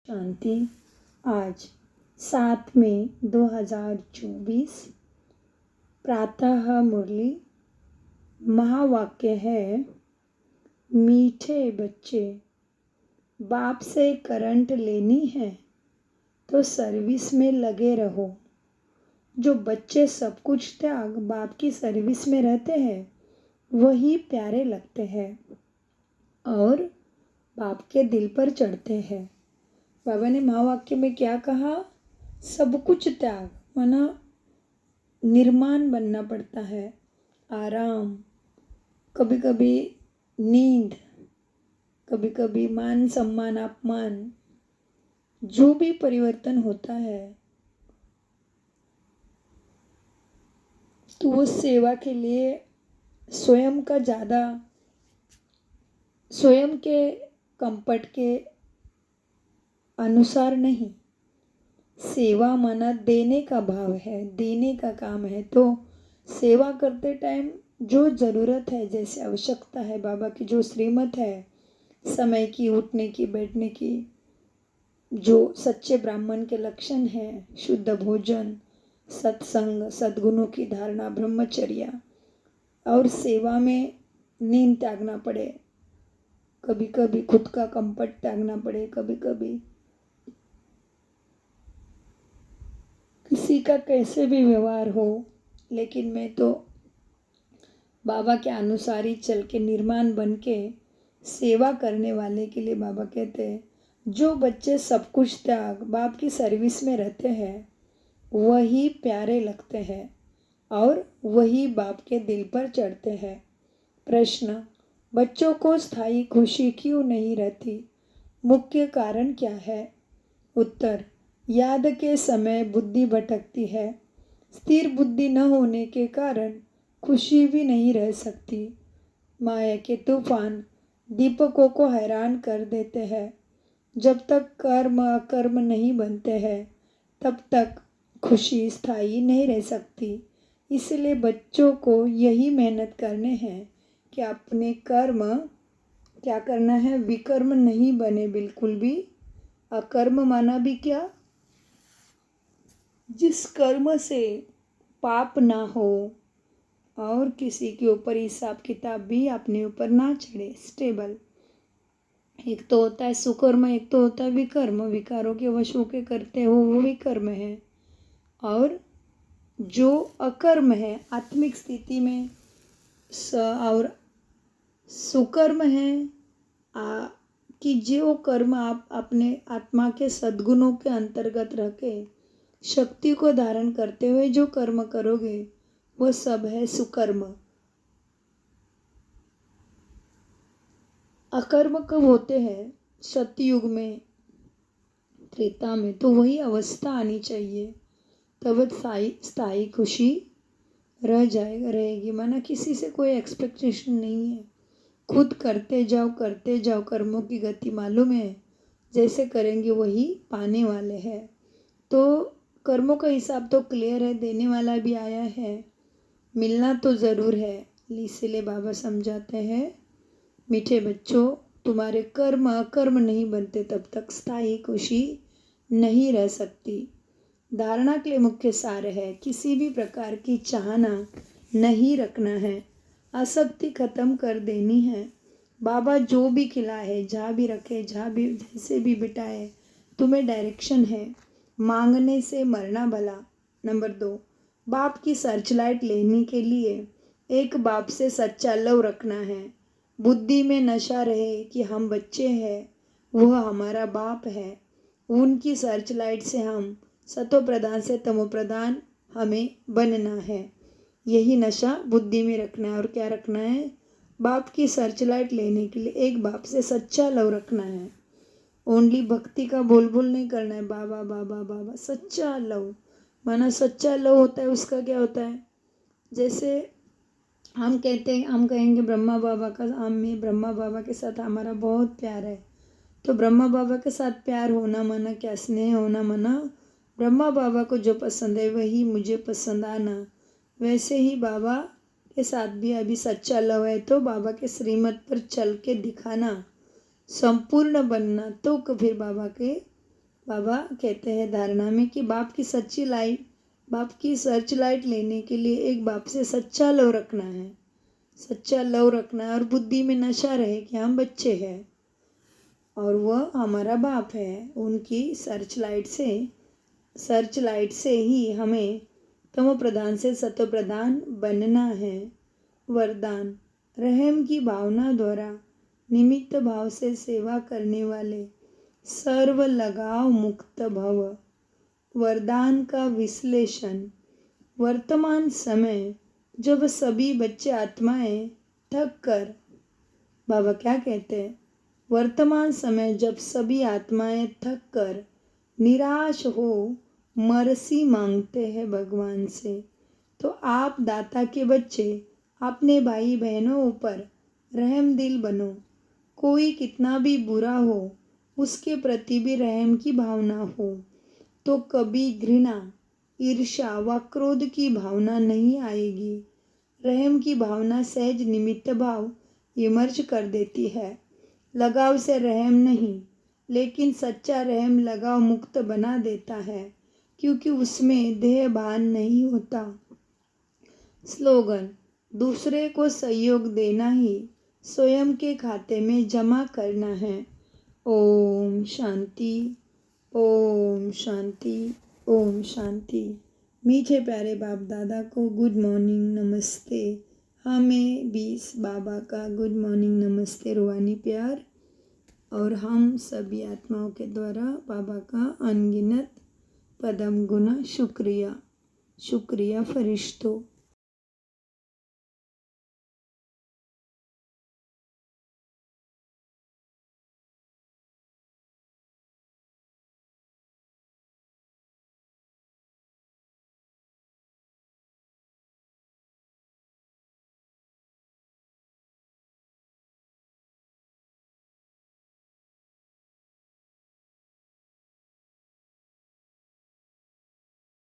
शांति। आज 7 मई 2024 प्रातः मुरली। महावाक्य है, मीठे बच्चे, बाप से करंट लेनी है तो सर्विस में लगे रहो। जो बच्चे सब कुछ त्याग बाप की सर्विस में रहते हैं वही प्यारे लगते हैं और बाप के दिल पर चढ़ते हैं। बाबा ने महावाक्य में क्या कहा? सब कुछ त्याग माना निर्माण बनना पड़ता है, आराम, कभी कभी नींद, कभी कभी मान सम्मान अपमान, जो भी परिवर्तन होता है तो वो सेवा के लिए स्वयं का ज़्यादा, स्वयं के कंफर्ट के अनुसार नहीं। सेवा माना देने का भाव है, देने का काम है। तो सेवा करते टाइम जो ज़रूरत है, जैसे आवश्यकता है बाबा की, जो श्रीमत है, समय की, उठने की, बैठने की, जो सच्चे ब्राह्मण के लक्षण हैं, शुद्ध भोजन, सत्संग, सद्गुणों की धारणा, ब्रह्मचर्य, और सेवा में नींद त्यागना पड़े, कभी कभी खुद का कंफर्ट त्यागना पड़े, कभी कभी किसी का कैसे भी व्यवहार हो, लेकिन मैं तो बाबा के अनुसार ही चल के निर्माण बन के सेवा करने वाले के लिए बाबा कहते हैं, जो बच्चे सब कुछ त्याग बाप की सर्विस में रहते हैं वही प्यारे लगते हैं और वही बाप के दिल पर चढ़ते हैं। प्रश्न, बच्चों को स्थायी खुशी क्यों नहीं रहती? मुख्य कारण क्या है? उत्तर, याद के समय बुद्धि भटकती है। स्थिर बुद्धि न होने के कारण खुशी भी नहीं रह सकती। माया के तूफान दीपकों को हैरान कर देते हैं। जब तक कर्म अकर्म नहीं बनते हैं तब तक खुशी स्थायी नहीं रह सकती। इसलिए बच्चों को यही मेहनत करने हैं कि अपने कर्म क्या करना है, विकर्म नहीं बने बिल्कुल भी। अकर्म माना भी क्या? जिस कर्म से पाप ना हो और किसी के ऊपर हिसाब किताब भी अपने ऊपर ना चढ़े, स्टेबल। एक तो होता है सुकर्म, एक तो होता है विकर्म। विकारों के वश होके करते हो वो विकर्म है, और जो अकर्म है आत्मिक स्थिति में और सुकर्म है कि जो कर्म आप अपने आत्मा के सद्गुणों के अंतर्गत रखे शक्ति को धारण करते हुए जो कर्म करोगे वो सब है सुकर्म। अकर्म कब होते हैं? सतयुग में, त्रेता में, तो वही अवस्था आनी चाहिए, तब स्थायी खुशी रहेगी। माना किसी से कोई एक्सपेक्टेशन नहीं है, खुद करते जाओ, कर्मों की गति मालूम है, जैसे करेंगे वही पाने वाले हैं। तो कर्मों का हिसाब तो क्लियर है, देने वाला भी आया है, मिलना तो ज़रूर है। इसीलिए बाबा समझाते हैं, मीठे बच्चों, तुम्हारे कर्म अकर्म नहीं बनते तब तक स्थायी खुशी नहीं रह सकती। धारणा के लिए मुख्य सार है, किसी भी प्रकार की चाहना नहीं रखना है, आसक्ति खत्म कर देनी है। बाबा जो भी खिलाए, जहाँ भी रखे, जहाँ भी जैसे भी बिठाए, तुम्हें डायरेक्शन है। मांगने से मरना भला। नंबर 2, बाप की सर्चलाइट लेने के लिए एक बाप से सच्चा लव रखना है। बुद्धि में नशा रहे कि हम बच्चे हैं, वह हमारा बाप है। उनकी सर्चलाइट से हम सतो प्रधान से तमो प्रधान हमें बनना है। यही नशा बुद्धि में रखना है। और क्या रखना है? बाप की सर्चलाइट लेने के लिए एक बाप से सच्चा लव रखना है। ओनली भक्ति का बोल बोल नहीं करना है, बाबा बाबा बाबा। सच्चा लव माना सच्चा लव होता है, उसका क्या होता है? जैसे हम कहते हैं, हम कहेंगे ब्रह्मा बाबा का, हमें ब्रह्मा बाबा के साथ हमारा बहुत प्यार है। तो ब्रह्मा बाबा के साथ प्यार होना माना क्या? स्नेह होना माना ब्रह्मा बाबा को जो पसंद है वही मुझे पसंद आना। वैसे ही बाबा के साथ भी अभी सच्चा लव है, तो बाबा के श्रीमत पर चल के दिखाना, संपूर्ण बनना, तो फिर बाबा के बाबा कहते हैं धारणा में कि बाप की सर्च लाइट लेने के लिए एक बाप से सच्चा लव रखना है, सच्चा लव रखना है और बुद्धि में नशा रहे कि हम बच्चे हैं और वह हमारा बाप है। उनकी सर्च लाइट से ही हमें तमो प्रधान से सतो प्रधान बनना है। वरदान, रहम की भावना द्वारा निमित्त भाव से सेवा करने वाले सर्व लगाव मुक्त भव। वरदान का विश्लेषण, वर्तमान समय जब सभी बच्चे आत्माएं थक कर, बाबा क्या कहते हैं, वर्तमान समय जब सभी आत्माएं थक कर निराश हो मर्सी मांगते हैं भगवान से, तो आप दाता के बच्चे अपने भाई बहनों ऊपर रहम दिल बनो। कोई कितना भी बुरा हो उसके प्रति भी रहम की भावना हो, तो कभी घृणा, ईर्ष्या व क्रोध की भावना नहीं आएगी। रहम की भावना सहज निमित्त भाव इमर्ज कर देती है। लगाव से रहम नहीं, लेकिन सच्चा रहम लगाव मुक्त बना देता है, क्योंकि उसमें देह भान नहीं होता। स्लोगन, दूसरे को सहयोग देना ही स्वयं के खाते में जमा करना है। ओम शांति, ओम शांति, ओम शांति। मीठे प्यारे बाप दादा को गुड मॉर्निंग, नमस्ते। हमें भी इस बाबा का गुड मॉर्निंग नमस्ते रूहानी प्यार, और हम सभी आत्माओं के द्वारा बाबा का अनगिनत पदम गुना शुक्रिया। शुक्रिया फरिश्तों।